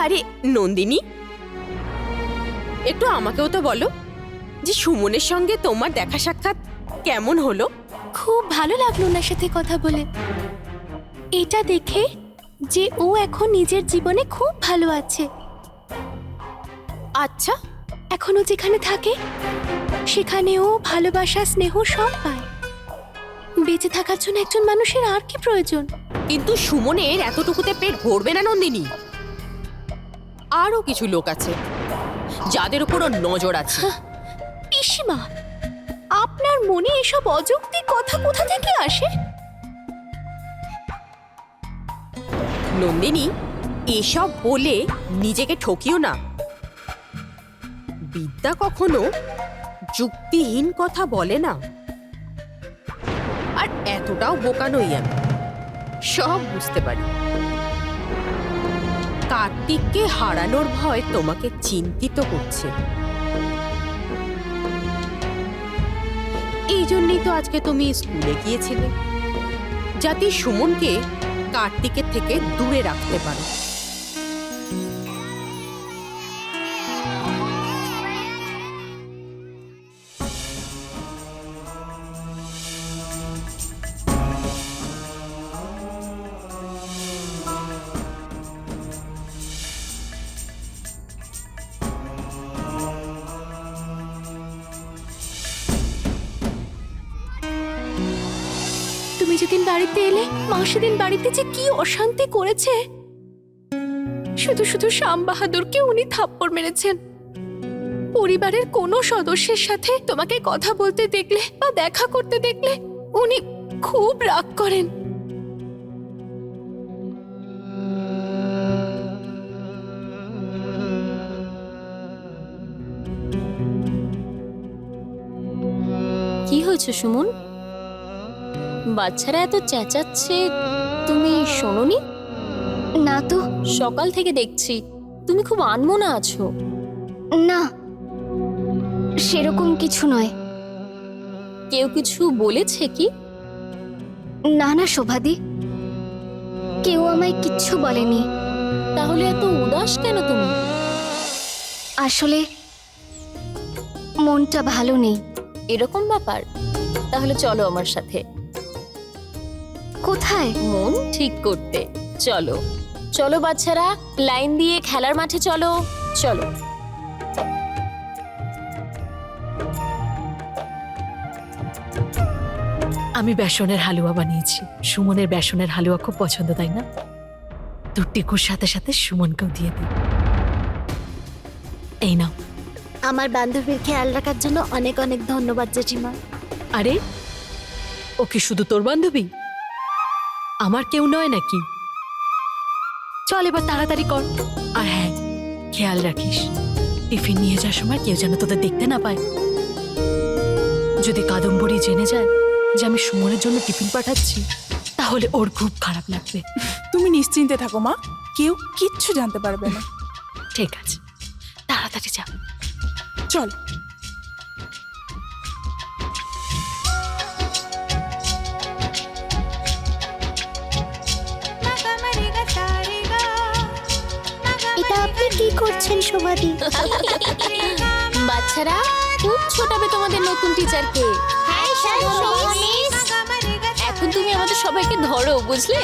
আরে নন্দিনী, একটু আমাকেও তো বলো যে সুমনের সঙ্গে তোমার দেখা সাক্ষাৎ কেমন হলো? খুব ভালো লাগলো ওনার সাথে কথা বলে। এটা দেখে যে ও এখন নিজের জীবনে খুব ভালো আছে। আচ্ছা, এখনো যেখানে থাকে সেখানেও ভালোবাসা, স্নেহ সব পায়। বেঁচে থাকার জন্য একজন মানুষের আর কি প্রয়োজন? কিন্তু সুমনের এতটুকুতে পেট ভরবে না নন্দিনী। আরো কিছু লোক আছে যাদের উপর ওর নজর আছে। পিসিমা, আপনার মনে এসব অযৌক্তিক কথা কোথা থেকে আসে? নন্দিনী, এসব বলে নিজেকে ঠকিও না। বিদ্যা কখনো যুক্তিহীন কথা বলে না। আর এতটাও বোকা নই আমি, সব বুঝতে পারি। কার্তিককে হারানোর ভয় তোমাকে চিন্তিত করছে। এই জন্যই তো আজকে তুমি স্কুলে গিয়েছিলে, যাতে সুমনকে কার্তিকের থেকে দূরে রাখতে পারো। তুমি যেদিন বাড়িতে এলে মা সেদিন বাড়িতে যে কি অশান্তি করেছে। শুধু শুধু শ্যাম বাহাদুরকে উনি থাপ্পড় মেরেছেন। পরিবারের কোনো সদস্যের সাথে তোমাকে কথা বলতে দেখলে বা দেখা করতে দেখলে উনি খুব রাগ করেন। কি হয়েছে সুমন? বাচ্চারা এত চেঁচাচ্ছে, তুমি শোনোনি? না তো। সকাল থেকে দেখছি তুমি খুব আনমনা আছো। না, সেরকম কিছু নয়। কেউ কিছু বলেছে কি? না না শোভাদি, কেউ আমায় কিচ্ছু বলেনি। তাহলে এত উদাস কেন তুমি? আসলে মনটা ভালো নেই। এরকম ব্যাপার? তাহলে চলো আমার সাথে। কোথায়? মন ঠিক করতে চলো। চলো বাচ্চারা, লাইন দিয়ে খেলার মাঠে চলো। চলো। আমি বেসনের হালুয়া বানিয়েছি। সুমনের বেসনের হালুয়া খুব পছন্দ, তাই না? তো টিকুর সাথে সাথে সুমনকেও দিয়ে দিই। এই নাও। আমার বান্ধবীর খেয়াল রাখার জন্য অনেক অনেক ধন্যবাদ জেঠিমা। আরে, ও কি শুধু তোর বান্ধবী? আমার কেউ নয় নাকি? চল এবার তাড়াতাড়ি কর। আর হ্যাঁ, খেয়াল রাখিস টিফিন নিয়ে যাওয়ার সময় কেউ যেন তোদের দেখতে না পায়। যদি কাদম্বরী জেনে যায় যে আমি সুমনের জন্য টিফিন পাঠাচ্ছি, তাহলে ওর খুব খারাপ লাগবে। তুমি নিশ্চিন্তে থাকো মা, কেউ কিচ্ছু জানতে পারবে না। ঠিক আছে, তাড়াতাড়ি যা। চল। এটা আপনি কি করছেন শোভাদি? বাচ্চারা, খুব ছোটাবে তোমাদের নতুন টিচারকে। এখন তুমি আমাদের সবাইকে ধরো, বুঝলে?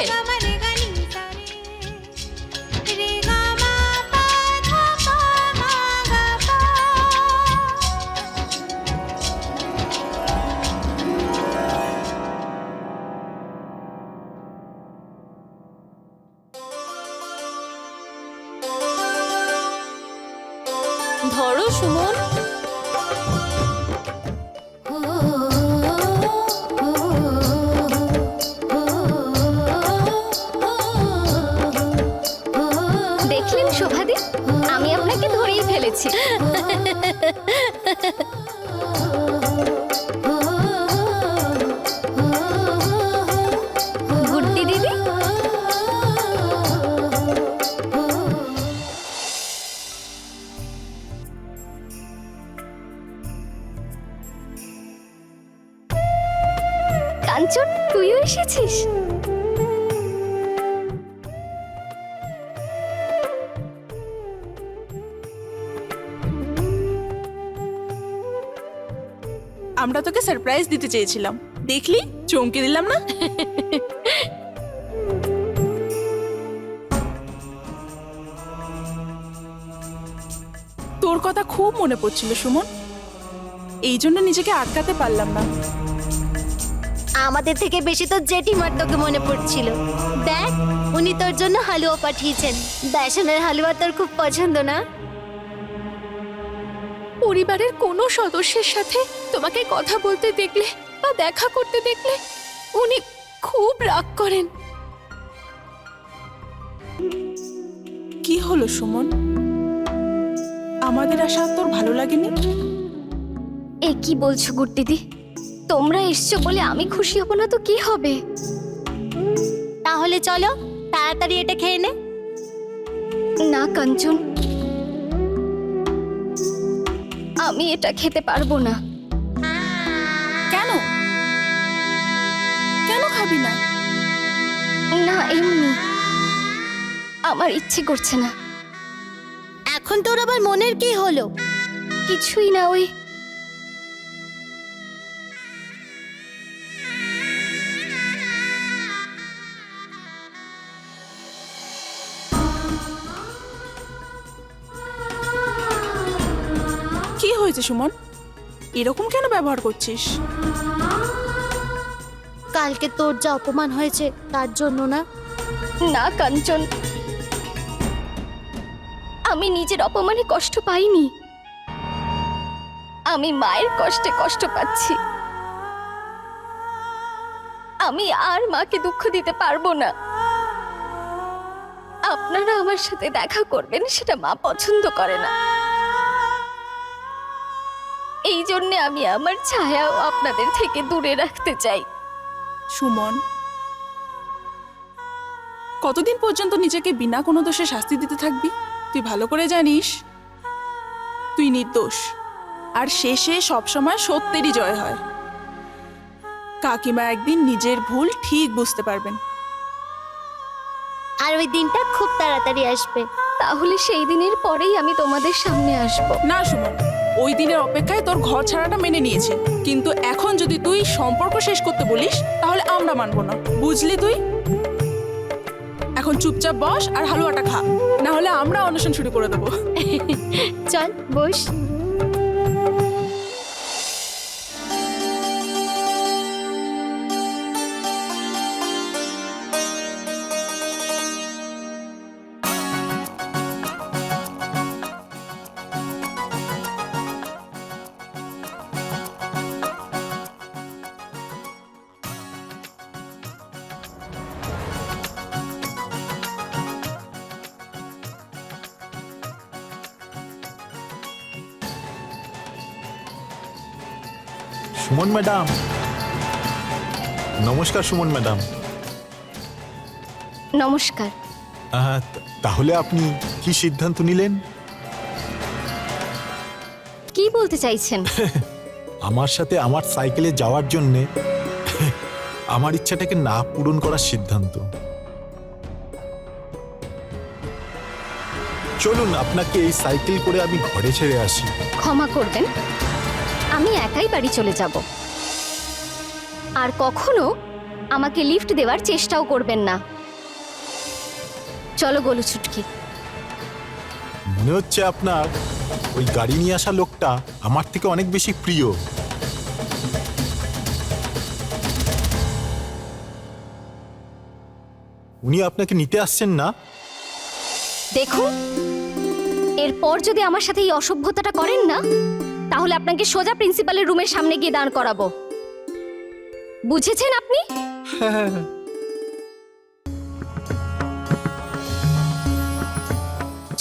ধরো সুমন। দেখলেন শোভাদি, আমি আপনাকে ধরেই ফেলেছি। গুড্ডি দিদি, কাঞ্চন তুইও এসেছিস? আমরা তোকে সারপ্রাইজ দিতে চেয়েছিলাম, দেখলি চমকে দিলাম না? তোর কথা খুব মনে পড়ছিল সুমন, এই জন্য নিজেকে আটকাতে পারলাম না। আমাদের থেকে বেশি তো জেঠিমার তোকে মনে পড়ছিল। দেখ, উনি তোর জন্য হালুয়া পাঠিয়েছেন। বেসনের হালুয়া তোর খুব পছন্দ না? পরিবারের কোনো সদস্যের সাথে তোমাকে কথা বলতে দেখলে বা দেখা করতে দেখলে উনি খুব রাগ করেন। কি হলো সুমন, আমাদের আশা তোর ভালো লাগেনি? এ কি বলছো গুড্ডিদি? তোমরা এসছো বলে আমি খুশি হব না তো কি হবে? তাহলে চলো তাড়াতাড়ি এটা খেয়ে নে। না কাঞ্চন, আমি এটা খেতে পারবো না। কেন কেন খাবি না? না, এমনি আমার ইচ্ছে করছে না। এখন তোর আবার মনের কি হলো? কিছুই না, ওই কি হয়েছে সুমন, এরকম কেন ব্যবহার করছিস? কালকে তোর যা অপমান হয়েছে তার জন্য না। না কাঞ্চন, আমি নিজের অপমানে কষ্ট পাইনি, আমি মায়ের কষ্টে কষ্ট পাচ্ছি। আমি আর মাকে দুঃখ দিতে পারবো না। আপনারা আমার সাথে দেখা করবেন সেটা মা পছন্দ করে না। এই জন্য আমি আমার ছায়াও আপনাদের থেকে দূরে রাখতে চাই। সুমন, কতদিন পর্যন্ত নিজেকে বিনা কোনো দোষে শাস্তি দিতে থাকবি? তুই ভালো করে জানিস তুই নির্দোষ, আর শেষে সবসময় সত্যেরই জয় হয়। কাকিমা একদিন নিজের ভুল ঠিক বুঝতে পারবেন। আর ওই দিনটা খুব তাড়াতাড়ি আসবে। তাহলে সেই দিনের পরেই আমি তোমাদের সামনে আসব। না সুমন, ওই দিনের অপেক্ষায় তোর ঘর ছাড়াটা মেনে নিয়েছি, কিন্তু এখন যদি তুই সম্পর্ক শেষ করতে বলিস তাহলে আমরা মানবো না, বুঝলি? তুই এখন চুপচাপ বস আর হালুয়াটা খা, না হলে আমরা অনশন শুরু করে দেবো। চল বস। সুমন ম্যাডাম, নমস্কার। সুমন ম্যাডাম, নমস্কার। তাহলে আপনি কি সিদ্ধান্ত নিলেন? কি বলতে চাইছেন? আমার সাথে আমার সাইকেলে যাওয়ার জন্যে আমার ইচ্ছাটাকে না পূরণ করার সিদ্ধান্ত। চলুন আপনাকে এই সাইকেল করে আমি ঘরে ছেড়ে আসি। ক্ষমা করবেন, আমি একাই বাড়ি চলে যাব। আর কখনো আমাকে লিফট দেওয়ার চেষ্টাও করবেন না। চলো গোলু ছুটকি। মনে হচ্ছে আপনার ওই গাড়ি নিয়ে আসা লোকটা আমার থেকে অনেক বেশি প্রিয়। উনি আপনাকে নিতে আসছেন না? দেখুন, এরপর যদি আমার সাথে এই অসভ্যতাটা করেন না, তাহলে আপনাকে সোজা প্রিন্সিপালের রুমের সামনে গিয়ে দাঁড় করাবো। বুঝেছেন আপনি?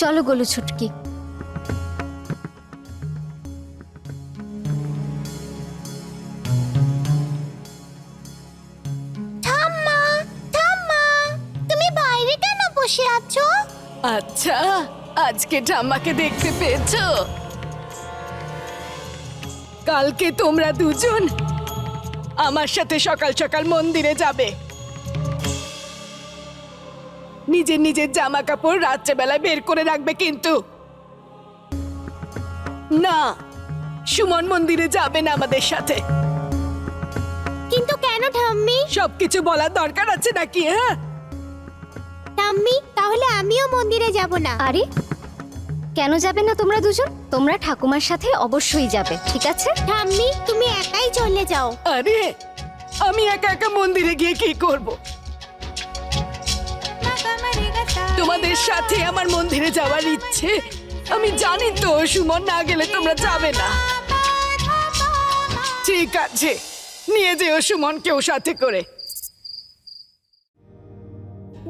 চলো গোলু ছুটকি। ঠাম্মা, ঠাম্মা, তুমি বাইরে কেন বসে আছো? আচ্ছা, আজকে ঠাম্মাকে দেখতে পেয়েছো? কালকে তোমরা দুজন আমার সাথে সকাল সকাল মন্দিরে যাবে। নিজের নিজের জামা কাপড় রাত্রেবেলায় বের করে রাখবে, কিন্তু না, সুমন মন্দিরে যাবে না আমাদের সাথে। কিন্তু কেন ঠাম্মি? সবকিছু বলার দরকার আছে নাকি? হ্যাঁ, ঠাম্মি, তাহলে আমিও মন্দিরে যাব না। আরে কেন যাবে না তোমরা দুজন? তোমরা ঠাকুমার সাথে অবশ্যই যাবে, ঠিক আছে? ঠাম্মি, তুমি একাই চলে যাও। আরে আমি একা একা মন্দিরে গিয়ে কি করব? তোমাদের সাথে আমার মন্দিরে যাওয়ার ইচ্ছে। আমি জানি তো সুমন না গেলে তোমরা যাবে না। ঠিক আছে, নিয়ে যেও সুমনকেও সাথে করে।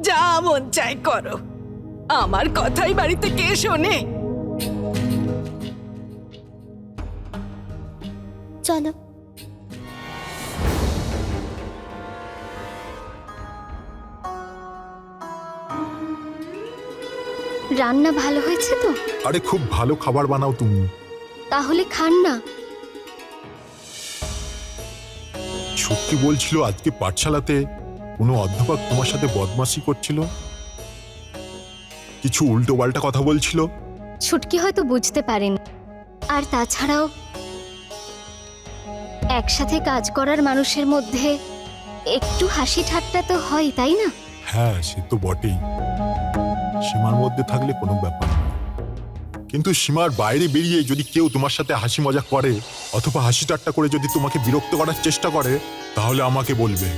যা মন চাই করো, আমার কথাই বাড়িতে কে শোনে? চলো। রান্না ভালো হয়েছে তো? আরে খুব ভালো খাবার বানাও তুমি। তাহলে খান না। সত্যি বলছিল আজকে পাঠশালাতে কোনো অধ্যাপক তোমার সাথে বদমাশি করছিল, কিছু উল্টো পাল্টা কথা বলছিল। ছুটকি হয়তো বুঝতে পারেন। আর তাছাড়াও একসাথে কাজ করার মানুষের মধ্যে একটু হাসি ঠাট্টা তো হয়, তাই না? হ্যাঁ, সে তো বটেই। সীমার মধ্যে থাকলে কোনো ব্যাপার না, কিন্তু সীমার বাইরে বেরিয়ে যদি কেউ তোমার সাথে হাসি মজা করে অথবা হাসি ঠাট্টা করে যদি তোমাকে বিরক্ত করার চেষ্টা করে, তাহলে আমাকে বলবে।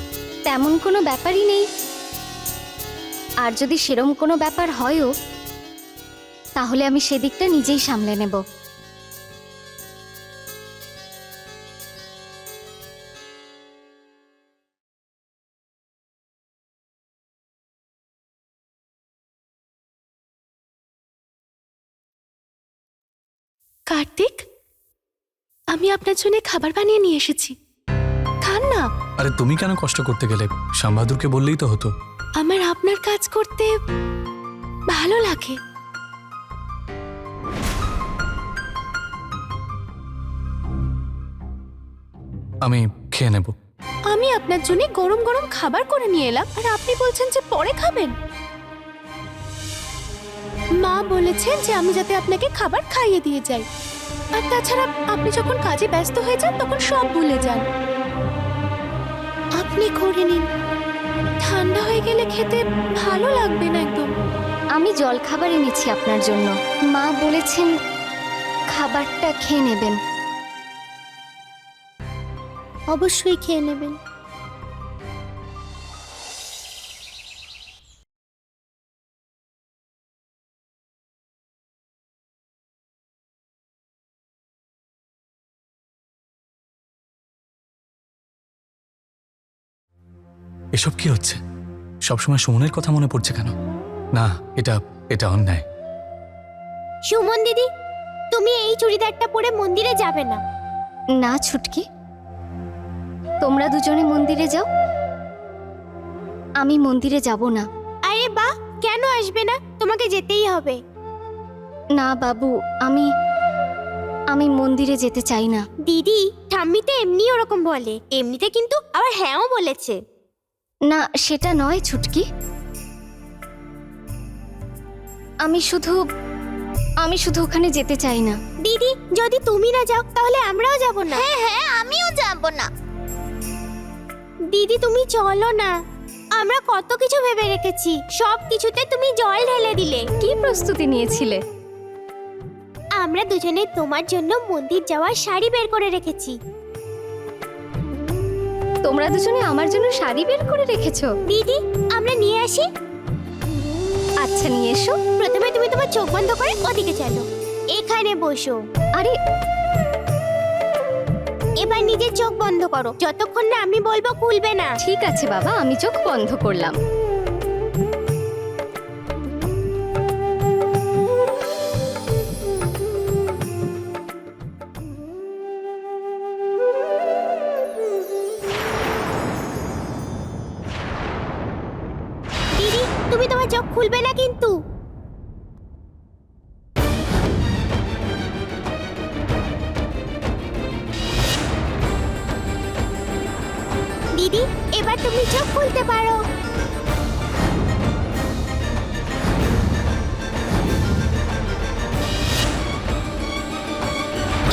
তেমন কোনো ব্যাপারই নেই। আর যদি সেরম কোনো ব্যাপার হয়ও, তাহলে আমি সেদিকটা নিজেই সামলে নেব। কার্তিক, আমি আপনার জন্য খাবার বানিয়ে নিয়ে এসেছি, খান না। আরে তুমি কেন কষ্ট করতে গেলে? শ্যামবাহাদুরকে বললেই তো হতো। আমার আপনার কাজ করতে ভালো লাগে। আমি খেয়ে নেব। আমি আপনার জন্য গরম গরম খাবার করে নিয়ে এলাম, আর আপনি বলছেন যে পরে খাবেন। মা বলেছেন যে আমি যাতে আপনাকে খাবার খাইয়ে দিয়ে যাই। আর তাছাড়া আপনি যখন কাজে ব্যস্ত হয়ে যান তখন সব ভুলে যান। আপনি করে নিন, ঠান্ডা হয়ে গেলে খেতে ভালো লাগবে না একদম। আমি জল খাবার এনেছি আপনার জন্য। মা বলেছেন খাবারটা খেয়ে নেবেন। অবশ্যই খেয়ে নেবেন। এসব কি হচ্ছে? সবসময় সুমনের কথা মনে পড়ছে কেন? না, এটা এটা অন্যায়। সুমন দিদি, তুমি এই চুড়িদারটা পরে মন্দিরে যাবে না। না ছুটকি, তোমরা দুজনে মন্দিরে যাও, আমি মন্দিরে যাব না। আরে বাহ, কেন আসবে না? তোমাকে যেতেই হবে। না বাবু, আমি মন্দিরে যেতে চাই না। দিদি, ঠাম্মিতে এমনি ওরকম বলে, এমনিতে কিন্তু আবার হ্যাঁও বলেছে। না, সেটা নয় ছুটকি। আমি শুধু ওখানে যেতে চাই না। দিদি, যদি তুমি না যাও তাহলে আমরাও যাব না। হ্যাঁ হ্যাঁ, আমিও যাব না। দিদি তুমি চলো না, আমরা কত কিছু ভেবে রেখেছি, সব কিছুতে তুমি জল ঢেলে দিলে। কি প্রস্তুতি নিয়েছিলে? আমরা দুজনে তোমার জন্য মন্দির যাওয়ার শাড়ি বের করে রেখেছি। তোমরা দুজনে আমার জন্য শাড়ি বের করে রেখেছো? দিদি, আমরা নিয়ে আসি। আচ্ছা, নিয়ে এসো। প্রথমে তুমি তোমার চোখ বন্ধ করে ওদিকে চলো, এখানে বসো। আরে এবার নিজের চোখ বন্ধ করো, যতক্ষণ না আমি বলবো খুলবে না। ঠিক আছে বাবা, আমি চোখ বন্ধ করলাম। দিদি, তুমি তোমার চোখ খুলবে না কিন্তু। দিদি, এবার তুমি চোখ খুলতে পারো।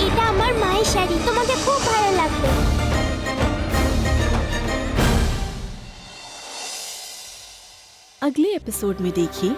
এটা আমার মায়ের শাড়ি তোমাকে খুব ভালো লাগবে। अगले एपिसोड में देखिए